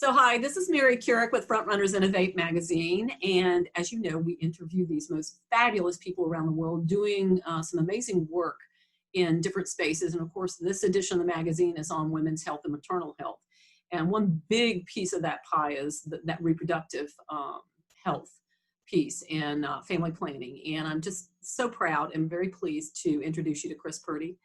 So hi, this is Mary Curick with Frontrunners Innovate magazine. And as you know, we interview these most fabulous people around the world doing some amazing work in different spaces. And of course, this edition of the magazine is on women's health and maternal health. And one big piece of that pie is that reproductive health piece and family planning. And I'm just so proud and very pleased to introduce you to Chris Purdy.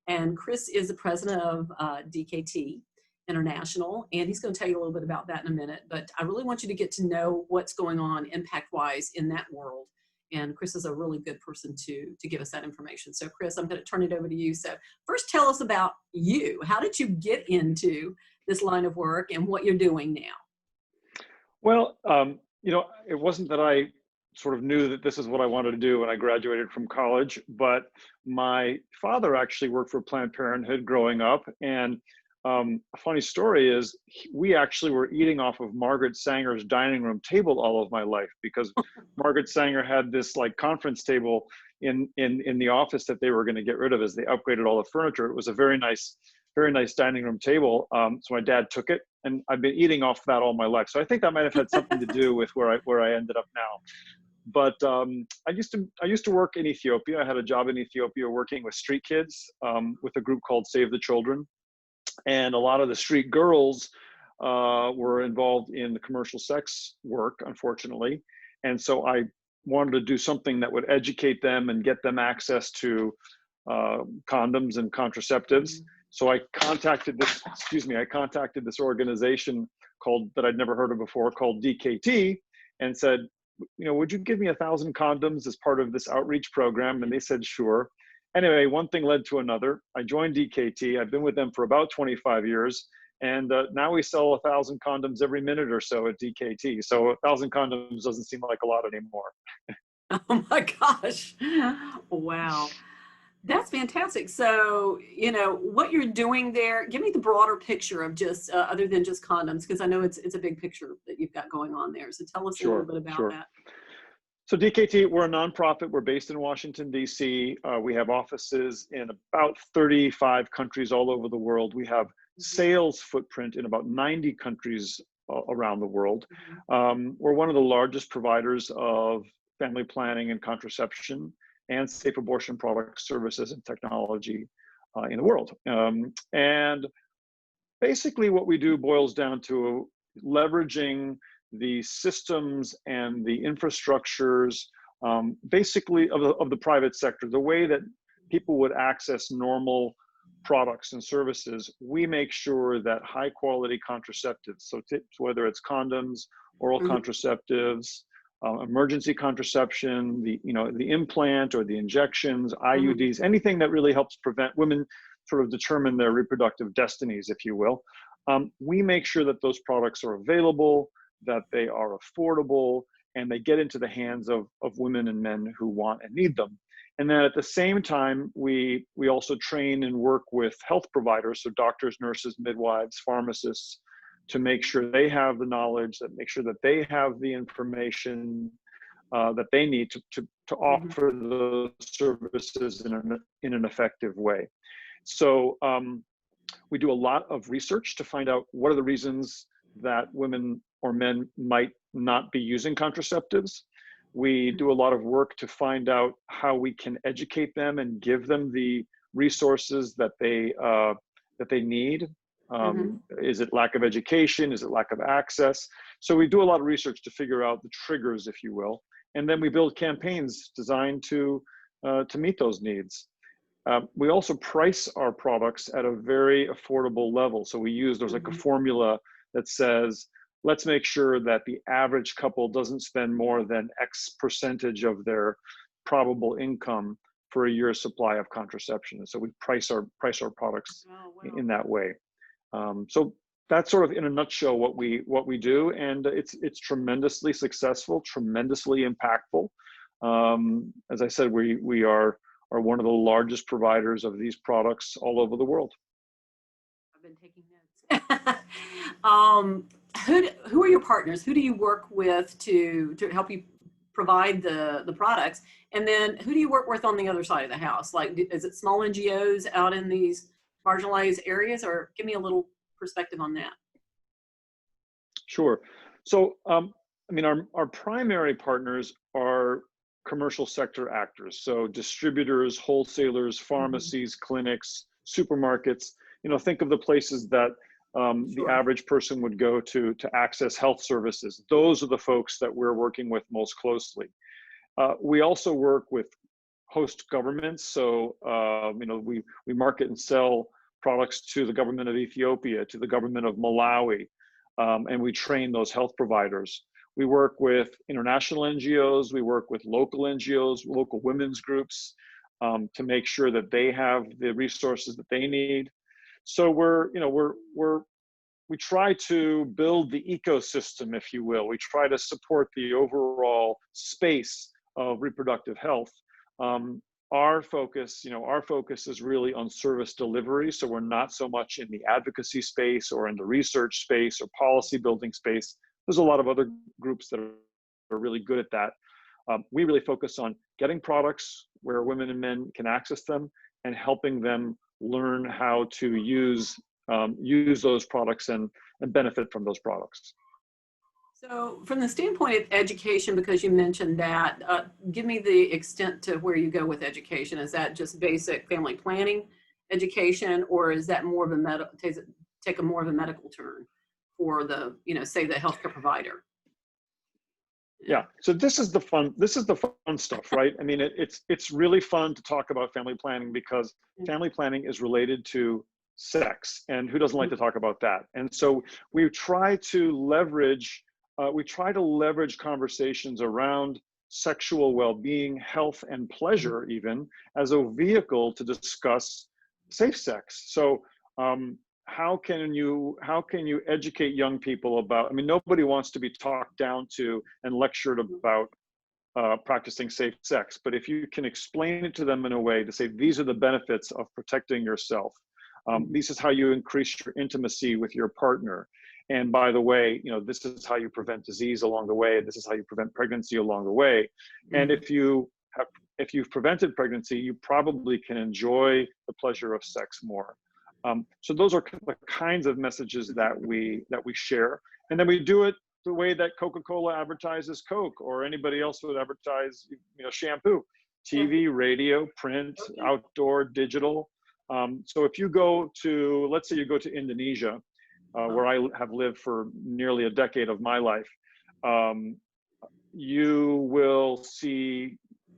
And Chris is the president of DKT International, and he's going to tell you a little bit about that in a minute. But I really want you to get to know what's going on impact-wise in that world. And Chris is a really good person to give us that information. So Chris, I'm going to turn it over to you. So first tell us about you. How did you get into this line of work and what you're doing now? Well, it wasn't that I sort of knew that this is what I wanted to do when I graduated from college, but my father actually worked for Planned Parenthood growing up. And a funny story is we actually were eating off of Margaret Sanger's dining room table all of my life, because Margaret Sanger had this like conference table in the office that they were going to get rid of as they upgraded all the furniture. It was a very nice dining room table. So my dad took it, and I've been eating off that all my life. So I think that might have had something to do with where I ended up now. But I used to work in Ethiopia. I had a job in Ethiopia working with street kids with a group called Save the Children. And a lot of the street girls were involved in the commercial sex work, unfortunately. And so I wanted to do something that would educate them and get them access to condoms and contraceptives. So I contacted this organization that I'd never heard of before, called DKT, and said, would you give me 1,000 condoms as part of this outreach program? And they said, sure. Anyway, one thing led to another. I joined DKT. I've been with them for about 25 years. And now we sell 1,000 condoms every minute or so at DKT. So 1,000 condoms doesn't seem like a lot anymore. Oh my gosh. Wow. That's fantastic. So, what you're doing there, give me the broader picture of just other than just condoms, because I know it's a big picture that you've got going on there. So tell us a little bit about that. So DKT, we're a nonprofit. We're based in Washington, D.C. We have offices in about 35 countries all over the world. We have sales footprint in about 90 countries around the world. We're one of the largest providers of family planning and contraception and safe abortion products, services, and technology in the world. And basically what we do boils down to leveraging the systems and the infrastructures, basically of the private sector, the way that people would access normal products and services. We make sure that high quality contraceptives, so whether it's condoms, oral contraceptives, emergency contraception, the implant or the injections, IUDs, anything that really helps prevent women sort of determine their reproductive destinies, if you will. We make sure that those products are available, that they are affordable, and they get into the hands of women and men who want and need them. And then at the same time, we also train and work with health providers, so doctors, nurses, midwives, pharmacists, to make sure they have the knowledge, that make sure that they have the information that they need to offer the services in an effective way. So we do a lot of research to find out what are the reasons that women or men might not be using contraceptives. We do a lot of work to find out how we can educate them and give them the resources that they need. Is it lack of education? Is it lack of access? So we do a lot of research to figure out the triggers, if you will, and then we build campaigns designed to meet those needs. We also price our products at a very affordable level. So there's like a formula that says, let's make sure that the average couple doesn't spend more than X percentage of their probable income for a year's supply of contraception. And so we price our products in that way. So that's sort of in a nutshell what we do, and it's tremendously successful, tremendously impactful. As I said, we are one of the largest providers of these products all over the world. I've been taking notes. Who are your partners? Who do you work with to help you provide the products? And then who do you work with on the other side of the house? Like, is it small NGOs out in these marginalized areas, or give me a little perspective on that? Sure. So, I mean, our primary partners are commercial sector actors. So distributors, wholesalers, Mhm. pharmacies, clinics, supermarkets. Think of the places that the Sure. average person would go to access health services. Those are the folks that we're working with most closely. We also work with host governments. So, we market and sell products to the government of Ethiopia, to the government of Malawi, and we train those health providers. We work with international NGOs. We work with local NGOs, local women's groups, to make sure that they have the resources that they need. So we try to build the ecosystem, if you will. We try to support the overall space of reproductive health. Um, our focus is really on service delivery. So we're not so much in the advocacy space or in the research space or policy building space. There's a lot of other groups that are really good at that. We really focus on getting products where women and men can access them and helping them learn how to use those products and benefit from those products. So from the standpoint of education, because you mentioned that, give me the extent to where you go with education. Is that just basic family planning education, or is that more of a medical, take a more of a medical turn for the, say the healthcare provider? Yeah. So this is the fun stuff, right? I mean, it's really fun to talk about family planning because family planning is related to sex, and who doesn't like to talk about that? And so we try to leverage conversations around sexual well-being, health, and pleasure, even as a vehicle to discuss safe sex. So, how can you educate young people about? I mean, nobody wants to be talked down to and lectured about practicing safe sex, but if you can explain it to them in a way to say these are the benefits of protecting yourself, this is how you increase your intimacy with your partner, and by the way, this is how you prevent disease along the way, this is how you prevent pregnancy along the way, and if you've prevented pregnancy, you probably can enjoy the pleasure of sex more. So those are the kinds of messages that we share, and then we do it the way that Coca-Cola advertises Coke, or anybody else would advertise, shampoo, Yeah. TV, radio, print, Okay. outdoor, digital. So if you go to, let's say you go to Indonesia, where I have lived for nearly a decade of my life, you will see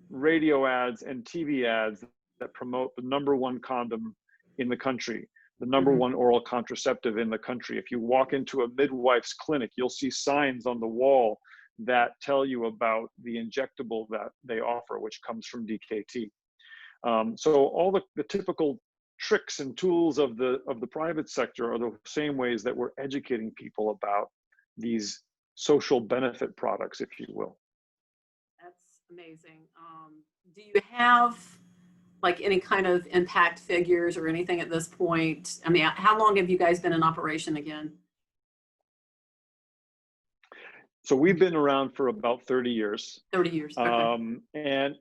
radio ads and TV ads that promote the #1 condom in the country, the #1 oral contraceptive in the country. If you walk into a midwife's clinic, you'll see signs on the wall that tell you about the injectable that they offer, which comes from DKT. So all the typical tricks and tools of the private sector are the same ways that we're educating people about these social benefit products, if you will. That's amazing. Do you have like any kind of impact figures or anything at this point? I mean, how long have you guys been in operation again? So we've been around for about 30 years, 30 years. Okay.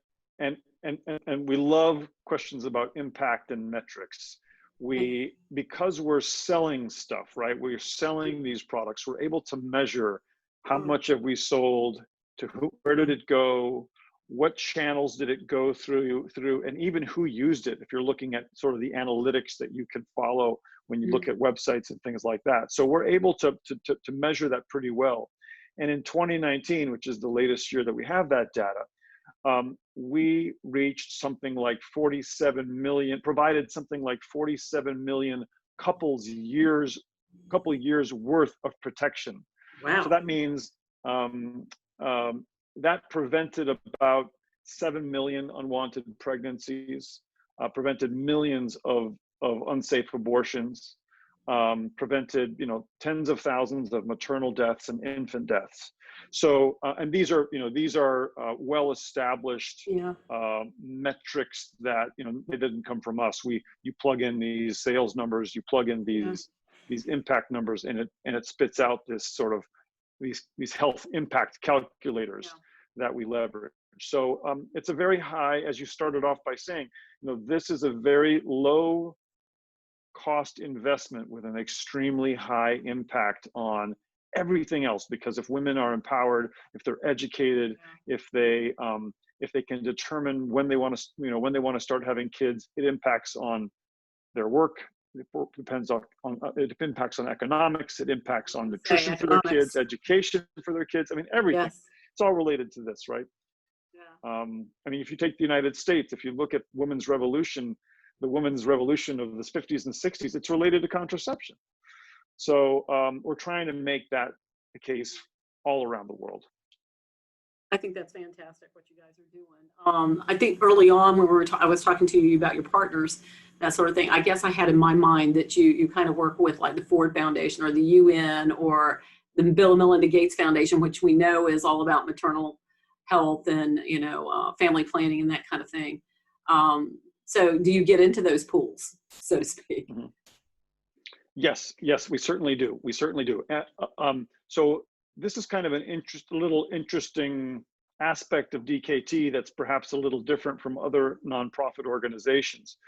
and we love questions about impact and metrics. Because we're selling stuff, right? We're selling these products. We're able to measure how much have we sold, to who, where did it go, what channels did it go through, and even who used it. If you're looking at sort of the analytics that you can follow when you look at websites and things like that, so we're able to measure that pretty well. And in 2019, which is the latest year that we have that data, we reached something like 47 million, provided something like 47 million couple years worth of protection. So Wow. that means that prevented about 7 million unwanted pregnancies, prevented millions of unsafe abortions, prevented tens of thousands of maternal deaths and infant deaths. So and these are well established Yeah. metrics that they didn't come from us. You plug in these sales numbers, you plug in Yeah. these impact numbers, and it spits out this sort of these health impact calculators that we leverage. So it's a very high, as you started off by saying, this is a very low cost investment with an extremely high impact on everything else, because if women are empowered, if they're educated, if they can determine when they want to, when they want to start having kids, it impacts on their work. It depends on it impacts on economics. It impacts on nutrition for their kids, education for their kids. I mean, everything. Yes. It's all related to this, right? Yeah. I mean, if you take the United States, if you look at women's revolution, the women's revolution of the 50s and 60s, it's related to contraception. So we're trying to make that the case all around the world. I think that's fantastic what you guys are doing. I think early on when I was talking to you about your partners, that sort of thing, I guess I had in my mind that you kind of work with like the Ford Foundation or the UN or the Bill and Melinda Gates Foundation, which we know is all about maternal health and, family planning and that kind of thing. So do you get into those pools, so to speak? Mm-hmm. Yes, we certainly do. We certainly do. So this is kind of an little interesting aspect of DKT that's perhaps a little different from other nonprofit organizations.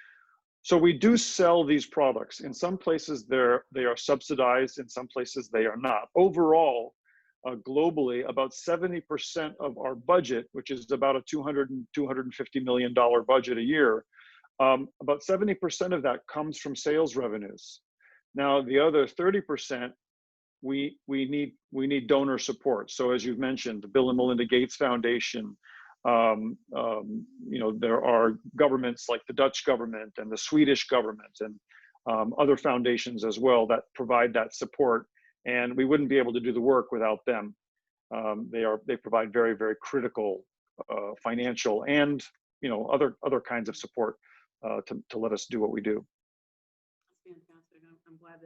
So we do sell these products. In some places they are subsidized, in some places they are not. Overall, globally, about 70% of our budget, which is about a $250 million budget a year, about 70% of that comes from sales revenues. Now, the other 30%, we need donor support. So as you've mentioned, the Bill and Melinda Gates Foundation, there are governments like the Dutch government and the Swedish government and other foundations as well that provide that support. And we wouldn't be able to do the work without them. They provide very, very critical financial and other kinds of support to let us do what we do. Fantastic. I'm glad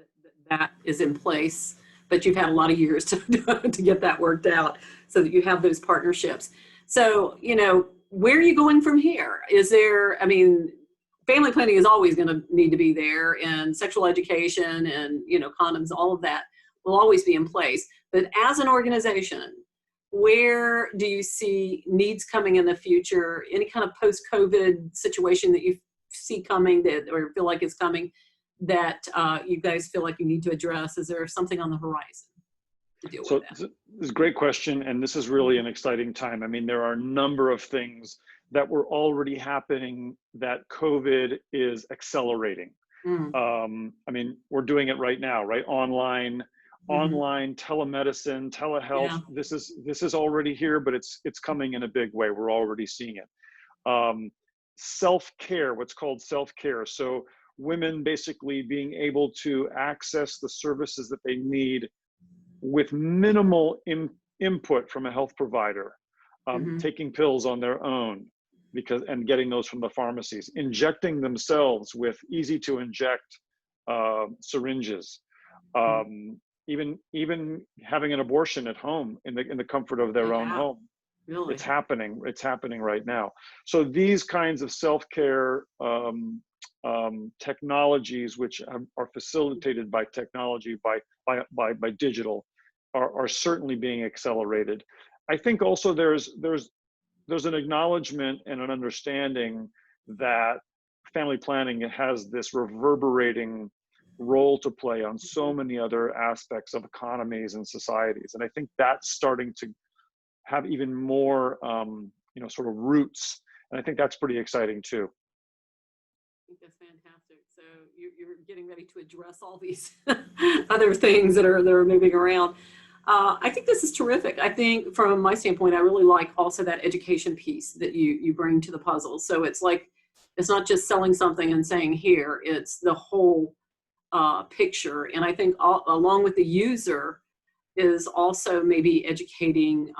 that is in place, but you've had a lot of years to get that worked out so that you have those partnerships. So, where are you going from here? Family planning is always going to need to be there, and sexual education and, condoms, all of that will always be in place. But as an organization, where do you see needs coming in the future? Any kind of post-COVID situation that you see coming or feel like is coming that you guys feel like you need to address? Is there something on the horizon to deal with that? This is a great question, and this is really an exciting time. I mean, there are a number of things that were already happening that COVID is accelerating. We're doing it right now, right? Online telemedicine, telehealth. Yeah. This is already here, but it's coming in a big way. We're already seeing it. Self-care, what's called self-care. So women basically being able to access the services that they need with minimal input from a health provider, taking pills on their own and getting those from the pharmacies, injecting themselves with easy to inject syringes, even having an abortion at home in the comfort of their own home. Really? It's happening right now. So these kinds of self-care technologies, which are facilitated by technology, by digital, are certainly being accelerated. I think also there's an acknowledgement and an understanding that family planning has this reverberating role to play on so many other aspects of economies and societies, and I think that's starting to have even more sort of roots, and I think that's pretty exciting too. I think that's fantastic. So you're getting ready to address all these other things that are moving around. I think this is terrific. I think from my standpoint, I really like also that education piece that you bring to the puzzle. So it's like, it's not just selling something and saying here, it's the whole picture. And I think along with the user is also maybe educating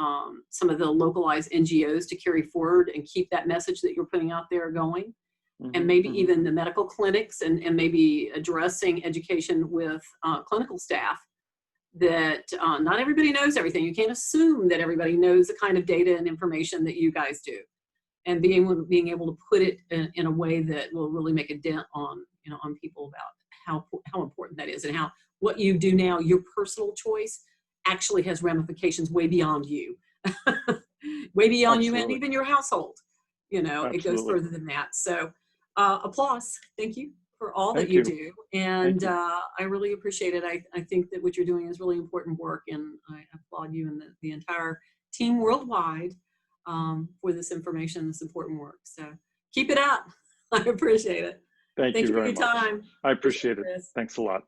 some of the localized NGOs to carry forward and keep that message that you're putting out there going. And maybe even the medical clinics and maybe addressing education with clinical staff that not everybody knows everything. You can't assume that everybody knows the kind of data and information that you guys do, and being able to put it in a way that will really make a dent on people about how important that is, and how what you do now, your personal choice, actually has ramifications way beyond you, way beyond you and even your household. It goes further than that. So applause. Thank you. for all that Thank you you. do. Thank And you. I really appreciate it. I think that what you're doing is really important work, and I applaud you and the entire team worldwide for this information, this important work. So keep it up. I appreciate it. Thank Thank you you for very your much. time. I Appreciate appreciate it. Chris. Thanks a lot.